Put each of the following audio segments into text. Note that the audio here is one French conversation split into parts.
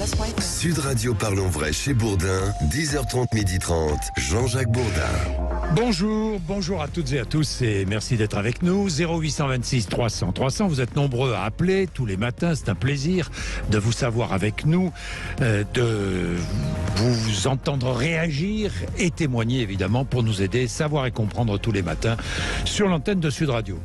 radiovostok.fr. Sud Radio Parlons Vrai chez Bourdin, 10h30, 12h30, Jean-Jacques Bourdin. Bonjour à toutes et à tous et merci d'être avec nous. 0826 300 300, vous êtes nombreux à appeler tous les matins, c'est un plaisir de vous savoir avec nous, de vous entendre réagir et témoigner évidemment pour nous aider, savoir et comprendre tous les matins sur l'antenne de Sud Radio.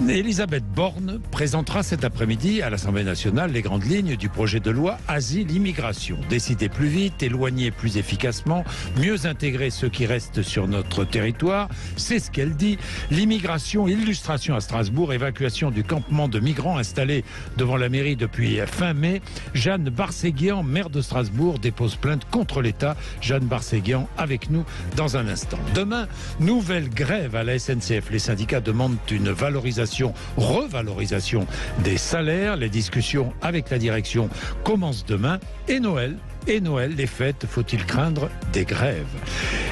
Elisabeth Borne présentera cet après-midi à l'Assemblée nationale les grandes lignes du projet de loi Asile-Immigration. Décider plus vite, éloigner plus efficacement, mieux intégrer ceux qui restent sur notre territoire, c'est ce qu'elle dit. L'immigration, illustration à Strasbourg, évacuation du campement de migrants installé devant la mairie depuis fin mai. Jeanne Barséguian, maire de Strasbourg, dépose plainte contre l'État. Jeanne Barséguian avec nous dans un instant. Demain, nouvelle grève à la SNCF. Les syndicats demandent une revalorisation des salaires. Les discussions avec la direction commencent demain. Et Noël, les fêtes, faut-il craindre des grèves?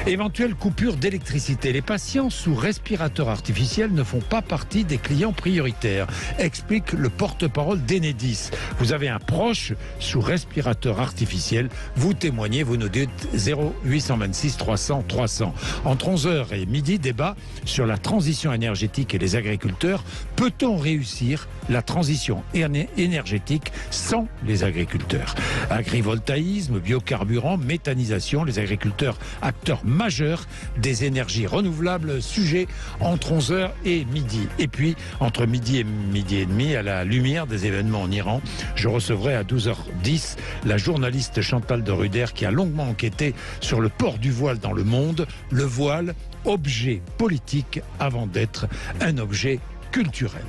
Éventuelle coupure d'électricité. Les patients sous respirateur artificiel ne font pas partie des clients prioritaires, explique le porte-parole d'Enedis. Vous avez un proche sous respirateur artificiel, vous témoignez, vous nous dites 0826 300 300. Entre 11h et midi, débat sur la transition énergétique et les agriculteurs. Peut-on réussir la transition énergétique sans les agriculteurs? Agrivoltaïsme, biocarburant, méthanisation, les agriculteurs acteurs majeurs des énergies renouvelables, sujet entre 11h et midi. Et puis, entre midi et midi et demi, à la lumière des événements en Iran, je recevrai à 12h10 la journaliste Chantal de Ruder qui a longuement enquêté sur le port du voile dans le monde. Le voile, objet politique avant d'être un objet culturel.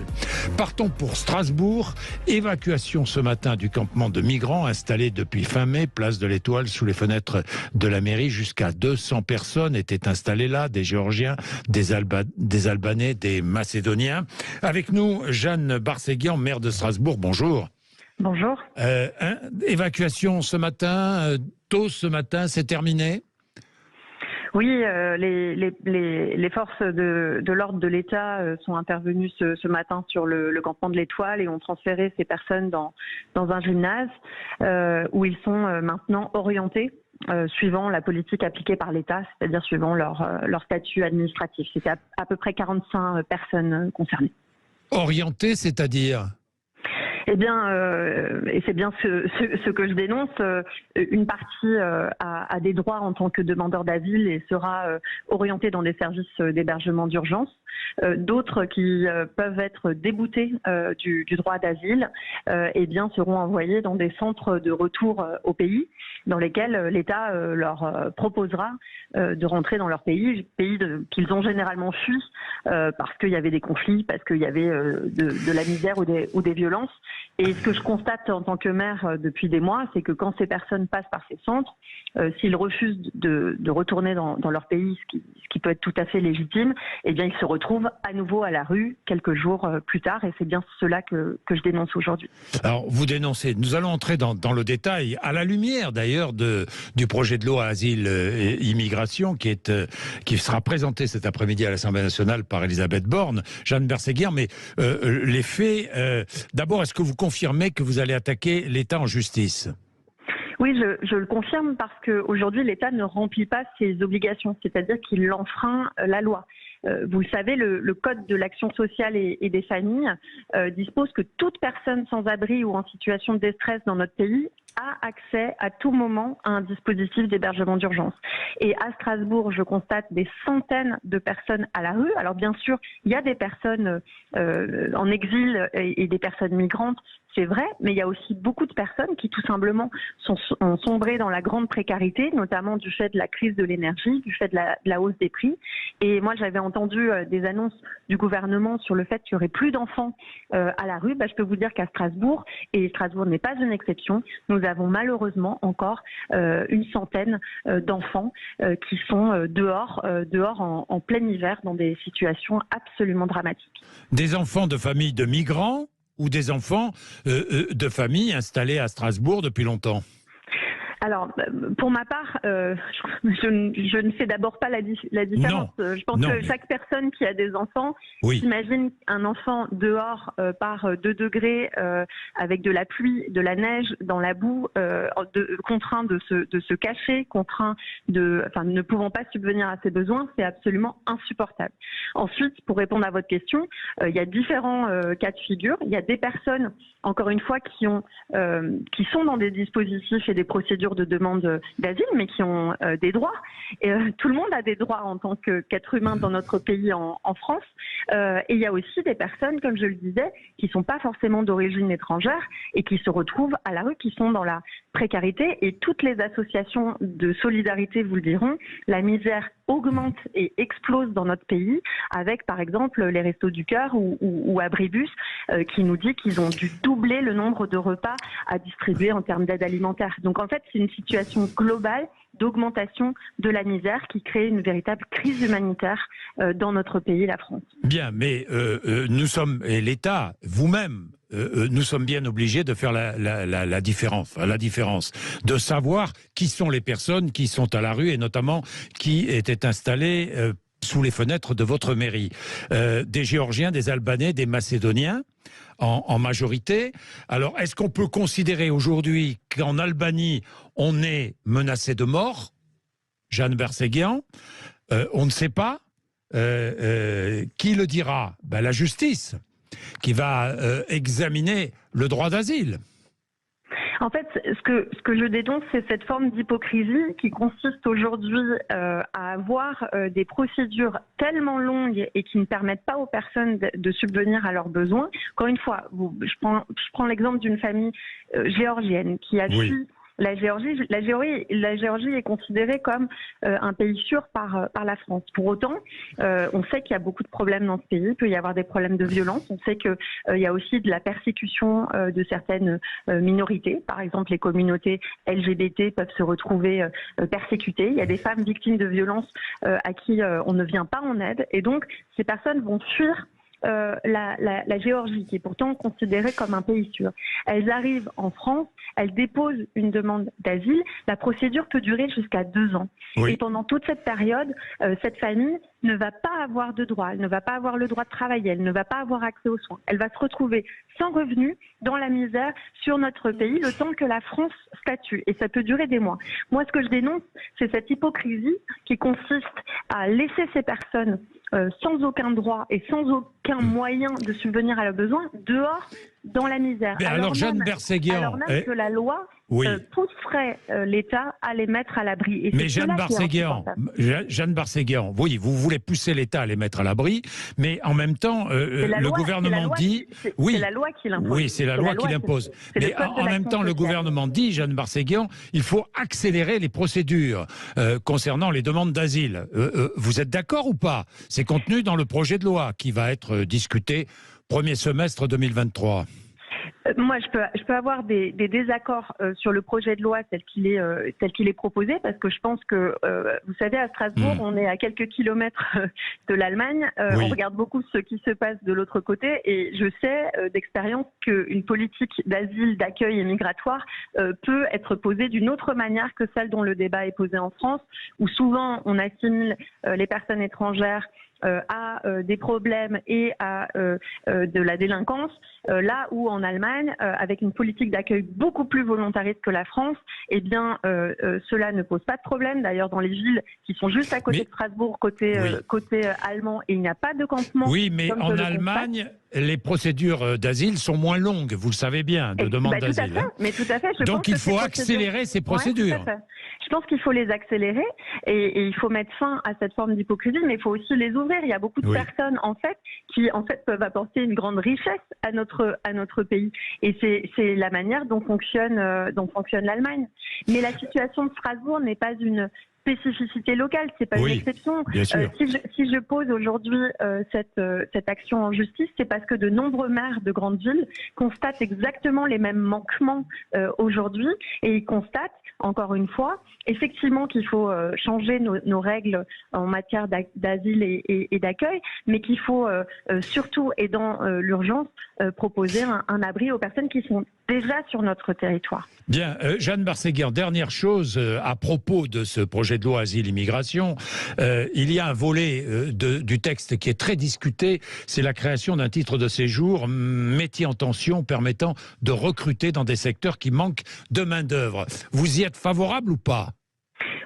Partons pour Strasbourg. Évacuation ce matin du campement de migrants installé depuis fin mai, place de l'Étoile, sous les fenêtres de la mairie. Jusqu'à 200 personnes étaient installées là, des Géorgiens, des Albanais, des Macédoniens. Avec nous, Jeanne Barséguian, maire de Strasbourg. Bonjour. Bonjour. Évacuation ce matin, tôt ce matin, c'est terminé ? Oui, les forces de l'ordre de l'État sont intervenues ce matin sur le campement de l'Étoile et ont transféré ces personnes dans un gymnase où ils sont maintenant orientés suivant la politique appliquée par l'État, c'est-à-dire suivant leur statut administratif. C'était à peu près 45 personnes concernées. Orientés, c'est-à-dire ? Eh bien, et c'est bien ce que je dénonce, une partie a des droits en tant que demandeur d'asile et sera orientée dans des services d'hébergement d'urgence. D'autres qui peuvent être déboutés du droit d'asile, eh bien, seront envoyés dans des centres de retour au pays, dans lesquels l'État leur proposera de rentrer dans leur pays qu'ils ont généralement fui parce qu'il y avait des conflits, parce qu'il y avait de la misère ou des violences. Et ce que je constate en tant que maire depuis des mois, c'est que quand ces personnes passent par ces centres, s'ils refusent de retourner dans leur pays, ce qui peut être tout à fait légitime, eh bien ils se retrouvent à nouveau à la rue quelques jours plus tard. Et c'est bien cela que je dénonce aujourd'hui. Alors vous dénoncez, nous allons entrer dans le détail, à la lumière d'ailleurs du projet de loi Asile et Immigration qui sera présenté cet après-midi à l'Assemblée nationale par Elisabeth Borne. Jeanne Barséguian, mais les faits, d'abord, est-ce que vous confirmez que vous allez attaquer l'État en justice ? Oui, je le confirme parce qu'aujourd'hui, l'État ne remplit pas ses obligations, c'est-à-dire qu'il enfreint la loi. Vous le savez, le Code de l'action sociale et des familles dispose que toute personne sans abri ou en situation de détresse dans notre pays a accès à tout moment à un dispositif d'hébergement d'urgence. Et à Strasbourg, je constate des centaines de personnes à la rue. Alors bien sûr, il y a des personnes en exil et des personnes migrantes, c'est vrai, mais il y a aussi beaucoup de personnes qui tout simplement ont sombré dans la grande précarité, notamment du fait de la crise de l'énergie, du fait de la hausse des prix. Et moi, j'avais entendu des annonces du gouvernement sur le fait qu'il n'y aurait plus d'enfants à la rue. Je peux vous dire qu'à Strasbourg, et Strasbourg n'est pas une exception, nous avons malheureusement encore une centaine d'enfants qui sont dehors en plein hiver dans des situations absolument dramatiques. Des enfants de familles de migrants ou des enfants de familles installées à Strasbourg depuis longtemps ? Alors, pour ma part, je ne fais d'abord pas la différence. Je pense que chaque personne qui a des enfants, s'imagine un enfant dehors par 2 degrés, avec de la pluie, de la neige, dans la boue, contraint de se cacher, ne pouvant pas subvenir à ses besoins, c'est absolument insupportable. Ensuite, pour répondre à votre question, il y a différents cas de figure. Il y a des personnes, encore une fois, qui sont dans des dispositifs et des procédures de demande d'asile, mais qui ont des droits. Et, tout le monde a des droits en tant qu'être humain dans notre pays, en France. Et il y a aussi des personnes, comme je le disais, qui ne sont pas forcément d'origine étrangère et qui se retrouvent à la rue, qui sont dans la précarité. Et toutes les associations de solidarité vous le diront, la misère augmente et explose dans notre pays, avec par exemple les Restos du Cœur ou Abribus, qui nous dit qu'ils ont dû doubler le nombre de repas à distribuer en termes d'aide alimentaire. Donc en fait, c'est une situation globale d'augmentation de la misère qui crée une véritable crise humanitaire dans notre pays, la France. Bien, mais nous sommes, et l'État, vous-même, nous sommes bien obligés de faire la différence, de savoir qui sont les personnes qui sont à la rue et notamment qui étaient installées sous les fenêtres de votre mairie. Des Géorgiens, des Albanais, des Macédoniens en majorité. Alors, est-ce qu'on peut considérer aujourd'hui qu'en Albanie, on est menacé de mort? Jeanne Berséguian, on ne sait pas. Qui le dira? La justice, qui va examiner le droit d'asile. En fait, ce que je dénonce, c'est cette forme d'hypocrisie qui consiste aujourd'hui à avoir des procédures tellement longues et qui ne permettent pas aux personnes de subvenir à leurs besoins. Encore une fois, je prends l'exemple d'une famille géorgienne qui a fui la Géorgie. La Géorgie est considérée comme un pays sûr par la France. Pour autant, on sait qu'il y a beaucoup de problèmes dans ce pays. Il peut y avoir des problèmes de violence. On sait qu'il y a aussi de la persécution de certaines minorités. Par exemple, les communautés LGBT peuvent se retrouver persécutées. Il y a des femmes victimes de violences à qui on ne vient pas en aide. Et donc, ces personnes vont fuir la Géorgie, qui est pourtant considérée comme un pays sûr. Elles arrivent en France, elles déposent une demande d'asile. La procédure peut durer jusqu'à 2 ans. Et pendant toute cette période, cette famille ne va pas avoir de droit. Elle ne va pas avoir le droit de travailler. Elle ne va pas avoir accès aux soins. Elle va se retrouver sans revenus, dans la misère, sur notre pays, le temps que la France statue. Et ça peut durer des mois. Moi, ce que je dénonce, c'est cette hypocrisie qui consiste à laisser ces personnes sans aucun droit et sans aucun moyen de subvenir à leurs besoins, dehors, dans la misère. Alors Jeanne Berséguian, alors même que la loi pousserait l'État à les mettre à l'abri. Mais Jeanne Berséguian, oui, vous voulez pousser l'État à les mettre à l'abri, mais en même temps, le gouvernement dit... C'est la loi qui l'impose. Oui, c'est la loi qui l'impose. Mais en même temps, le gouvernement dit, Jeanne Berséguian, il faut accélérer les procédures concernant les demandes d'asile. Vous êtes d'accord ou pas? C'est contenu dans le projet de loi qui va être discuté premier semestre 2023. Moi, je peux avoir des désaccords sur le projet de loi tel qu'il est proposé, parce que je pense que, vous savez, à Strasbourg, on est à quelques kilomètres de l'Allemagne. On regarde beaucoup ce qui se passe de l'autre côté, et je sais d'expérience qu'une politique d'asile, d'accueil et migratoire peut être posée d'une autre manière que celle dont le débat est posé en France, où souvent on assimile les personnes étrangères à des problèmes et à de la délinquance, là où en Allemagne, avec une politique d'accueil beaucoup plus volontariste que la France, eh bien cela ne pose pas de problème. D'ailleurs, dans les villes qui sont juste à côté de Strasbourg, côté allemand, et il n'y a pas de campement. Oui, mais en Allemagne, les procédures d'asile sont moins longues, vous le savez bien, de demande d'asile. Mais tout à fait. Donc il faut accélérer ces procédures. Ouais, je pense qu'il faut les accélérer et il faut mettre fin à cette forme d'hypocrisie, mais il faut aussi les ouvrir. Il y a beaucoup de personnes qui peuvent apporter une grande richesse à notre pays, et c'est la manière dont fonctionne l'Allemagne. Mais la situation de Strasbourg n'est pas une spécificité locale, c'est pas une exception. Si je pose aujourd'hui cette action en justice, c'est parce que de nombreux maires de grandes villes constatent exactement les mêmes manquements aujourd'hui, et ils constatent, encore une fois, effectivement qu'il faut changer nos règles en matière d'asile et d'accueil, mais qu'il faut surtout, et dans l'urgence, proposer un abri aux personnes qui sont déjà sur notre territoire. Bien, Jeanne Barséguian, dernière chose à propos de ce projet de loi Asile-Immigration. Il y a un volet du texte qui est très discuté, c'est la création d'un titre de séjour, métier en tension, permettant de recruter dans des secteurs qui manquent de main-d'œuvre. Vous y êtes favorable ou pas ?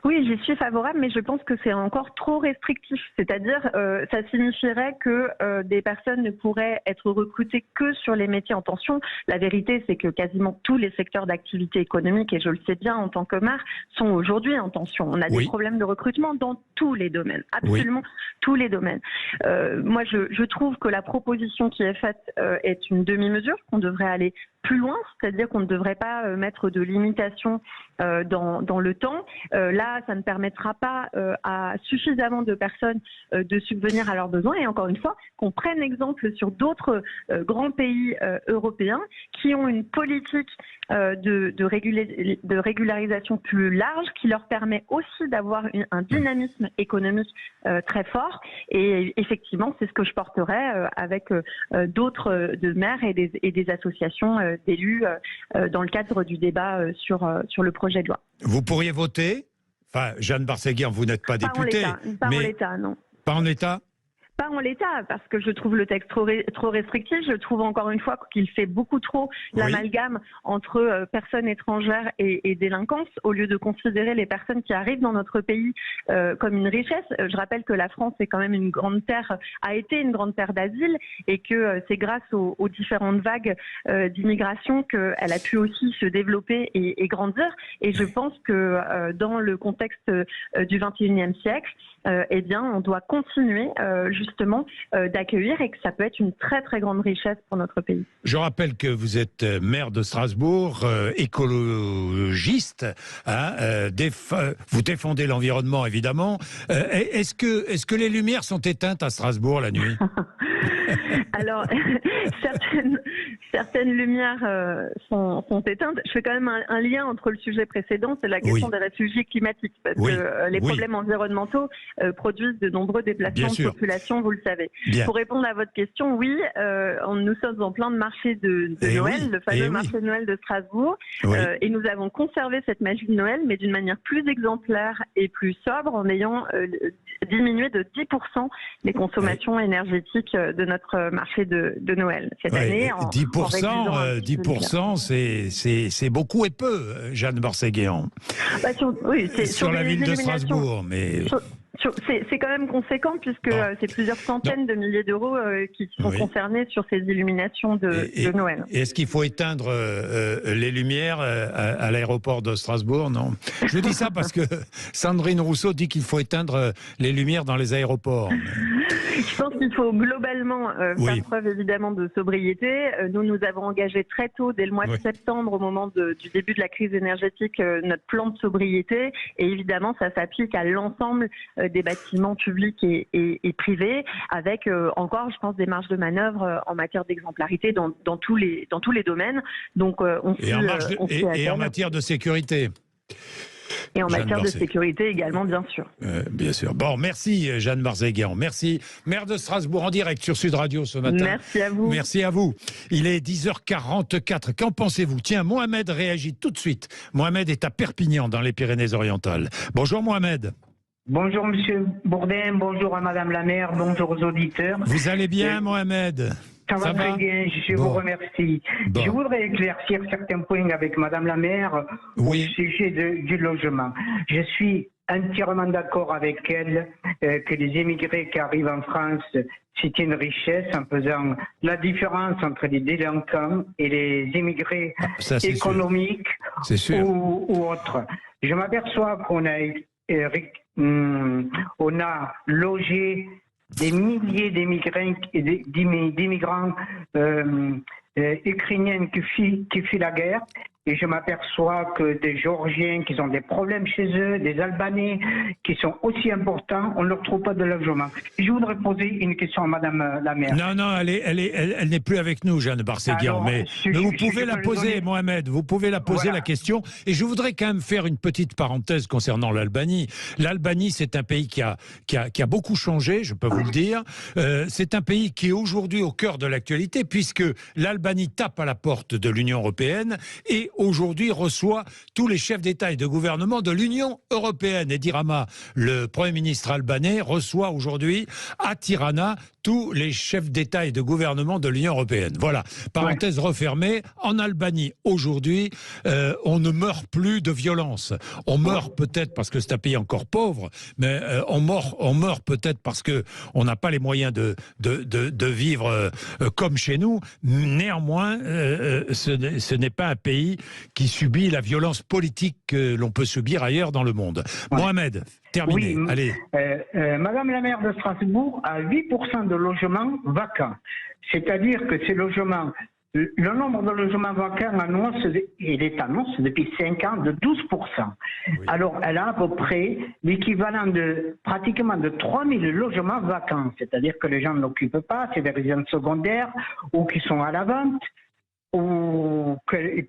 Oui, j'y suis favorable, mais je pense que c'est encore trop restrictif. C'est-à-dire, ça signifierait que des personnes ne pourraient être recrutées que sur les métiers en tension. La vérité, c'est que quasiment tous les secteurs d'activité économique, et je le sais bien en tant que maire, sont aujourd'hui en tension. On a des problèmes de recrutement dans tous les domaines, absolument tous les domaines. Moi, je trouve que la proposition qui est faite est une demi-mesure, qu'on devrait aller plus loin, c'est-à-dire qu'on ne devrait pas mettre de limitation dans le temps. Là, ça ne permettra pas à suffisamment de personnes de subvenir à leurs besoins. Et encore une fois, qu'on prenne exemple sur d'autres grands pays européens qui ont une politique de régularisation plus large, qui leur permet aussi d'avoir un dynamisme économique très fort. Et effectivement, c'est ce que je porterai avec d'autres de maires et des associations d'élus dans le cadre du débat sur le projet de loi. Vous pourriez voter ? Enfin, Jeanne Barséguian, vous n'êtes pas députée. Pas en l'état, non. Pas en l'état ? Pas en l'état, parce que je trouve le texte trop restrictif. Je trouve encore une fois qu'il fait beaucoup trop l'amalgame entre personnes étrangères et délinquance, au lieu de considérer les personnes qui arrivent dans notre pays comme une richesse. Je rappelle que la France est quand même une grande terre, a été une grande terre d'asile, et que c'est grâce aux différentes vagues d'immigration qu'elle a pu aussi se développer et grandir. Et je pense que dans le contexte du XXIe siècle, eh bien, on doit continuer justement d'accueillir, et que ça peut être une très très grande richesse pour notre pays. Je rappelle que vous êtes maire de Strasbourg, écologiste, vous défendez l'environnement évidemment. Est-ce que les lumières sont éteintes à Strasbourg la nuit? Alors, certaines lumières sont éteintes. Je fais quand même un lien entre le sujet précédent, c'est la question des réfugiés climatiques, parce que les problèmes environnementaux produisent de nombreux déplacements de population, vous le savez. Pour répondre à votre question, oui, nous sommes en plein de marché de Noël, le fameux marché de Noël de Strasbourg, et nous avons conservé cette magie de Noël, mais d'une manière plus exemplaire et plus sobre, en ayant diminué de 10% les consommations énergétiques de notre marché de Noël cette année. 10%, c'est beaucoup et peu, Jeanne Barséguian. Sur la ville de Strasbourg, mais... C'est quand même conséquent, puisque c'est plusieurs centaines de milliers d'euros qui sont concernés sur ces illuminations de Noël. Est-ce qu'il faut éteindre les lumières à l'aéroport de Strasbourg? Non. Je dis ça parce que Sandrine Rousseau dit qu'il faut éteindre les lumières dans les aéroports. Je pense qu'il faut globalement faire preuve évidemment de sobriété. Nous avons engagé très tôt, dès le mois de septembre, au moment du début de la crise énergétique, notre plan de sobriété. Et évidemment, ça s'applique à l'ensemble des bâtiments publics et privés, avec encore, je pense, des marges de manœuvre en matière d'exemplarité dans tous les domaines. Donc, en matière de sécurité. Et en matière de sécurité également, bien sûr. Bien sûr. Bon, merci Jeanne Barséguian. Merci. Maire de Strasbourg en direct sur Sud Radio ce matin. Merci à vous. Merci à vous. Il est 10h44. Qu'en pensez-vous? Tiens, Mohamed réagit tout de suite. Mohamed est à Perpignan, dans les Pyrénées-Orientales. Bonjour Mohamed. Bonjour Monsieur Bourdin, bonjour à Madame la maire, bonjour aux auditeurs. Vous allez bien Mohamed? Ça va très bien, je vous remercie. Je voudrais éclaircir certains points avec Madame la maire au sujet du logement. Je suis entièrement d'accord avec elle que les émigrés qui arrivent en France, c'est une richesse, en faisant la différence entre les délinquants et les émigrés économiques ou autres. Je m'aperçois qu'on a logé des milliers d'immigrants ukrainiens qui fuient la guerre, et je m'aperçois que des Géorgiens qui ont des problèmes chez eux, des Albanais qui sont aussi importants, on ne leur trouve pas de logement. Je voudrais poser une question à Madame la maire. Non, elle n'est plus avec nous, Jeanne Barséguian, mais vous pouvez la poser, Mohamed, vous pouvez la poser, la question. Et je voudrais quand même faire une petite parenthèse concernant l'Albanie. L'Albanie, c'est un pays qui a beaucoup changé, je peux vous le dire. C'est un pays qui est aujourd'hui au cœur de l'actualité, puisque l'Albanie tape à la porte de l'Union européenne et aujourd'hui reçoit tous les chefs d'État et de gouvernement de l'Union européenne. Edi Rama, le Premier ministre albanais, reçoit aujourd'hui à Tirana tous les chefs d'État et de gouvernement de l'Union européenne. Voilà, parenthèse refermée. En Albanie, aujourd'hui, on ne meurt plus de violence. On meurt peut-être parce que c'est un pays encore pauvre, mais on meurt peut-être parce qu'on n'a pas les moyens de vivre comme chez nous. Néanmoins, ce n'est pas un pays qui subit la violence politique que l'on peut subir ailleurs dans le monde. Mohamed, terminé. Oui, allez. Madame la maire de Strasbourg a 8% de logements vacants. C'est-à-dire que ces logements, le nombre de logements vacants il est annoncé depuis 5 ans de 12%. Oui. Alors, elle a à peu près l'équivalent de pratiquement de 3000 logements vacants. C'est-à-dire que les gens ne l'occupent pas, c'est des résidences secondaires ou qui sont à la vente ou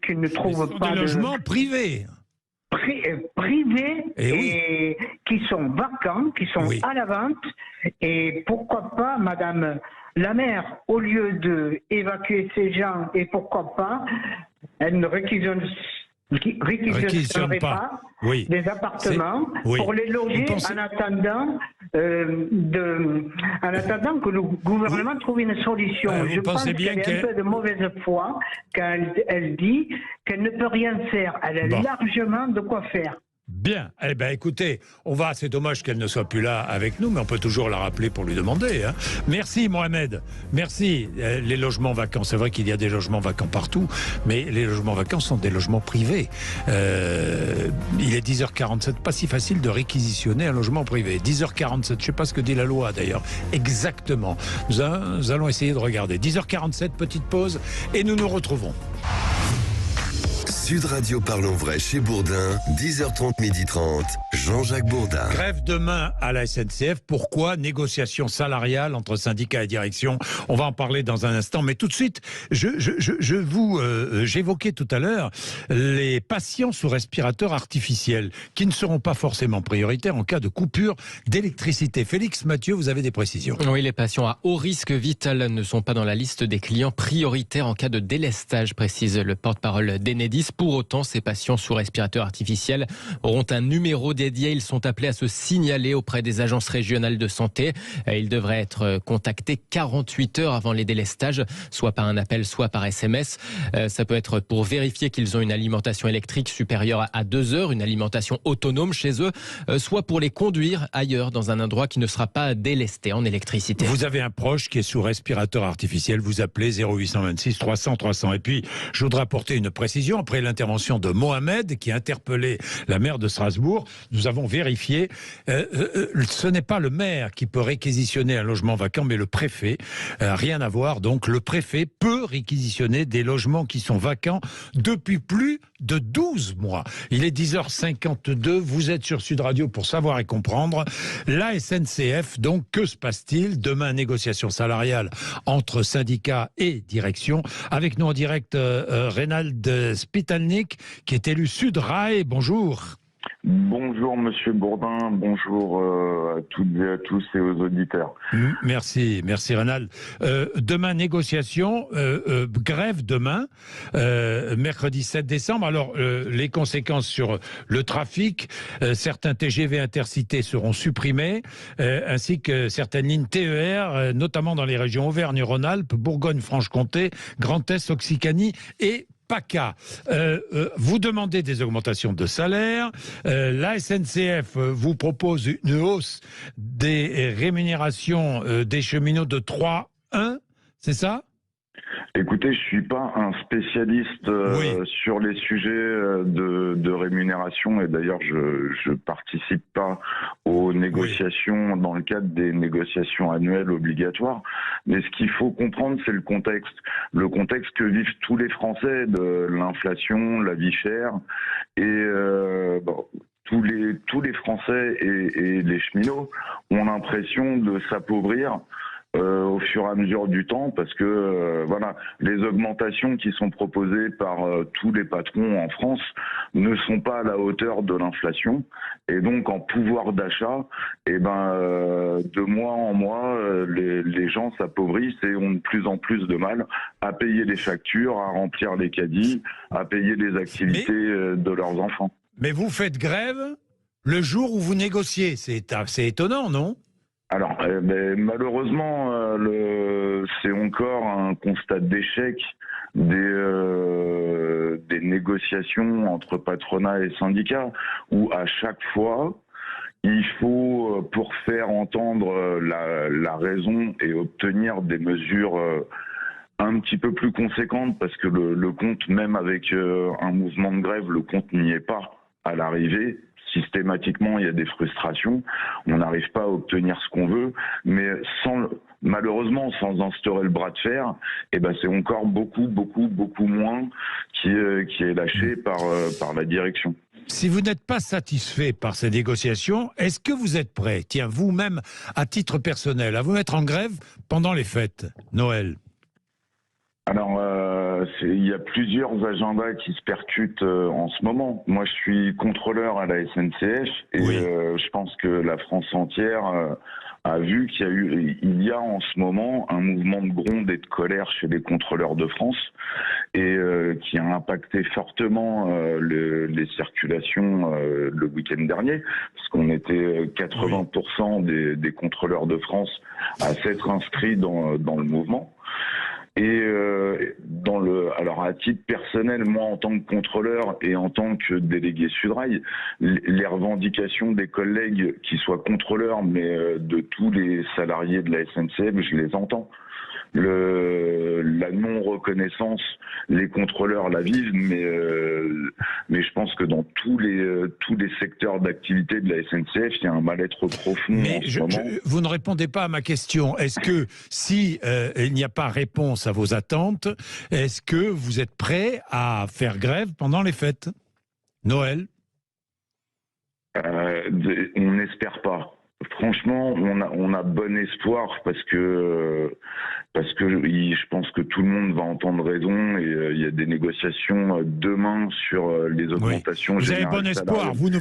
qui ne trouvent pas des logements privés. Privés et qui sont vacants, qui sont à la vente. Et pourquoi pas, Madame la maire, au lieu d'évacuer ces gens, et pourquoi pas, elle ne réquisitionnerait pas des appartements pour les loger en attendant que le gouvernement trouve une solution. Je pense qu'elle est un peu de mauvaise foi quand elle dit qu'elle ne peut rien faire. Elle a largement de quoi faire. Bien. Eh bien, écoutez, c'est dommage qu'elle ne soit plus là avec nous, mais on peut toujours la rappeler pour lui demander. Hein. Merci, Mohamed. Merci. Les logements vacants, c'est vrai qu'il y a des logements vacants partout, mais les logements vacants sont des logements privés. Il est 10h47, pas si facile de réquisitionner un logement privé. 10h47, je ne sais pas ce que dit la loi d'ailleurs. Exactement. Nous allons essayer de regarder. 10h47, petite pause, et nous nous retrouvons. Sud Radio Parlons Vrai chez Bourdin, 10h30, 12h30, Jean-Jacques Bourdin. Grève demain à la SNCF. Pourquoi? Négociation salariale entre syndicats et direction. On va en parler dans un instant. Mais tout de suite, j'évoquais tout à l'heure les patients sous respirateur artificiel qui ne seront pas forcément prioritaires en cas de coupure d'électricité. Félix Mathieu, vous avez des précisions? Oui, les patients à haut risque vital ne sont pas dans la liste des clients prioritaires en cas de délestage, précise le porte-parole d'Enedis. Pour autant, ces patients sous respirateur artificiel auront un numéro dédié. Ils sont appelés à se signaler auprès des agences régionales de santé. Ils devraient être contactés 48 heures avant les délestages, soit par un appel, soit par SMS. Ça peut être pour vérifier qu'ils ont une alimentation électrique supérieure à 2 heures, une alimentation autonome chez eux, soit pour les conduire ailleurs dans un endroit qui ne sera pas délesté en électricité. Vous avez un proche qui est sous respirateur artificiel, vous appelez 0826 300 300. Et puis, je voudrais apporter une précision. Après l'intervention de Mohamed, qui a interpellé la maire de Strasbourg, nous avons vérifié. Ce n'est pas le maire qui peut réquisitionner un logement vacant, mais le préfet. Rien à voir. Donc, le préfet peut réquisitionner des logements qui sont vacants depuis plus de 12 mois. Il est 10h52. Vous êtes sur Sud Radio pour savoir et comprendre. La SNCF, donc, que se passe-t-il? Demain, négociation salariale entre syndicats et direction. Avec nous en direct, Reynald Spitalnik, qui est élu Sudrail. Bonjour. Bonjour Monsieur Bourdin, bonjour à toutes et à tous et aux auditeurs. Merci Reynald. Demain, négociation, grève demain, mercredi 7 décembre. Alors, les conséquences sur le trafic, certains TGV intercités seront supprimés, ainsi que certaines lignes TER, notamment dans les régions Auvergne-Rhône-Alpes, Bourgogne-Franche-Comté, Grand Est, Occitanie et PACA. Vous demandez des augmentations de salaire. La SNCF vous propose une hausse des rémunérations des cheminots de 3,1, c'est ça? Écoutez, je suis pas un spécialiste sur les sujets de rémunération, et d'ailleurs je participe pas aux négociations dans le cadre des négociations annuelles obligatoires. Mais ce qu'il faut comprendre, c'est le contexte que vivent tous les Français, de l'inflation, la vie chère, et tous les Français et les cheminots ont l'impression de s'appauvrir au fur et à mesure du temps, parce que voilà, les augmentations qui sont proposées par tous les patrons en France ne sont pas à la hauteur de l'inflation, et donc en pouvoir d'achat, de mois en mois, les gens s'appauvrissent et ont de plus en plus de mal à payer les factures, à remplir les caddies, à payer les activités de leurs enfants. Mais vous faites grève le jour où vous négociez, c'est étonnant, non ? Alors, malheureusement, c'est encore un constat d'échec des négociations entre patronat et syndicats, où à chaque fois, il faut, pour faire entendre la raison et obtenir des mesures un petit peu plus conséquentes, parce que le compte, même avec un mouvement de grève, le compte n'y est pas à l'arrivée. Systématiquement, il y a des frustrations, on n'arrive pas à obtenir ce qu'on veut, mais malheureusement, sans instaurer le bras de fer, c'est encore beaucoup moins qui est lâché par la direction. Si vous n'êtes pas satisfait par ces négociations, est-ce que vous êtes prêt, vous-même, à titre personnel, à vous mettre en grève pendant les fêtes, Noël ? Alors, il y a plusieurs agendas qui se percutent en ce moment. Moi, je suis contrôleur à la SNCF et je pense que la France entière a vu qu'il y a en ce moment un mouvement de gronde et de colère chez les contrôleurs de France, et qui a impacté fortement les circulations le week-end dernier, parce qu'on était 80% des contrôleurs de France à s'être inscrits dans le mouvement. Et alors à titre personnel, moi en tant que contrôleur et en tant que délégué Sudrail, les revendications des collègues qui soient contrôleurs, mais de tous les salariés de la SNCF, je les entends. La non-reconnaissance, les contrôleurs la vivent, mais je pense que dans tous les secteurs d'activité de la SNCF, il y a un mal-être profond en ce moment. Vous ne répondez pas à ma question. Est-ce que si il n'y a pas réponse à vos attentes, est-ce que vous êtes prêt à faire grève pendant les fêtes ? Noël ? On n'espère pas. Franchement, on a bon espoir, parce que je pense que tout le monde va entendre raison, et il y a des négociations demain sur les augmentations générales. Vous avez bon espoir, vous ne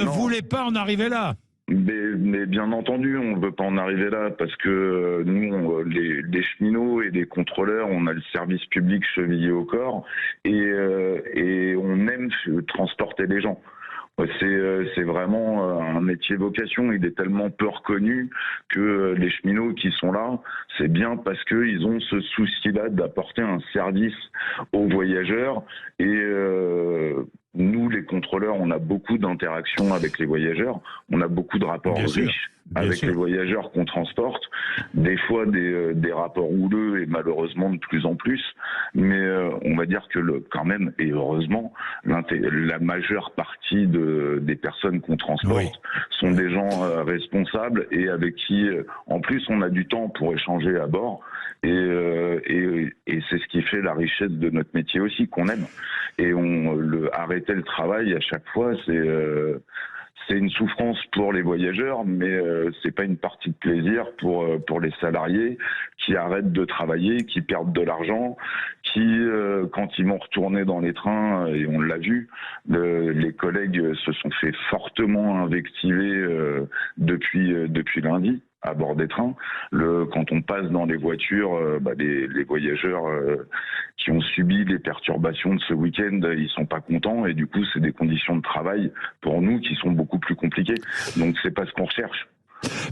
voulez pas en arriver là. Mais bien entendu, on ne veut pas en arriver là, parce que nous, les cheminots et les contrôleurs, on a le service public chevillé au corps, et on aime transporter les gens. C'est vraiment un métier vocation. Il est tellement peu reconnu que les cheminots qui sont là, c'est bien parce qu'ils ont ce souci-là d'apporter un service aux voyageurs. Et nous, les contrôleurs, on a beaucoup d'interactions avec les voyageurs. On a beaucoup de rapports riches avec les voyageurs qu'on transporte. Des fois, des rapports houleux, et malheureusement de plus en plus. Mais on va dire que quand même, et heureusement, la majeure partie des personnes qu'on transporte sont des gens responsables, et avec qui, en plus, on a du temps pour échanger à bord. Et c'est ce qui fait la richesse de notre métier aussi, qu'on aime. Et arrêter le travail à chaque fois, c'est une souffrance pour les voyageurs, mais c'est pas une partie de plaisir pour les salariés qui arrêtent de travailler, qui perdent de l'argent, qui, quand ils vont retourner dans les trains, et on l'a vu, les collègues se sont fait fortement invectiver depuis lundi à bord des trains. Quand on passe dans les voitures, les voyageurs qui ont subi les perturbations de ce week-end, ils sont pas contents, et du coup c'est des conditions de travail pour nous qui sont beaucoup plus compliquées. Donc c'est pas ce qu'on recherche.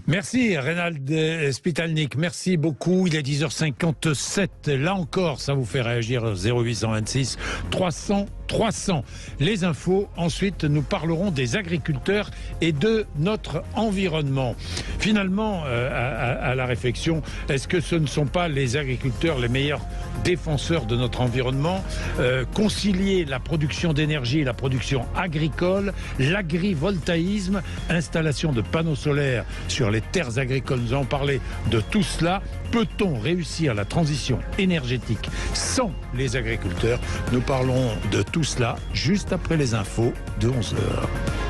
Merci Reynald Spitalnik, merci beaucoup. Il est 10h57. Là encore, ça vous fait réagir 0826 300 300. Les infos, ensuite nous parlerons des agriculteurs et de notre environnement. Finalement, à la réflexion, est-ce que ce ne sont pas les agriculteurs les meilleurs défenseurs de notre environnement? Concilier la production d'énergie et la production agricole, l'agrivoltaïsme, installation de panneaux solaires sur les terres agricoles, nous allons parler de tout cela. Peut-on réussir la transition énergétique sans les agriculteurs? Nous parlons de tout cela juste après les infos de 11h.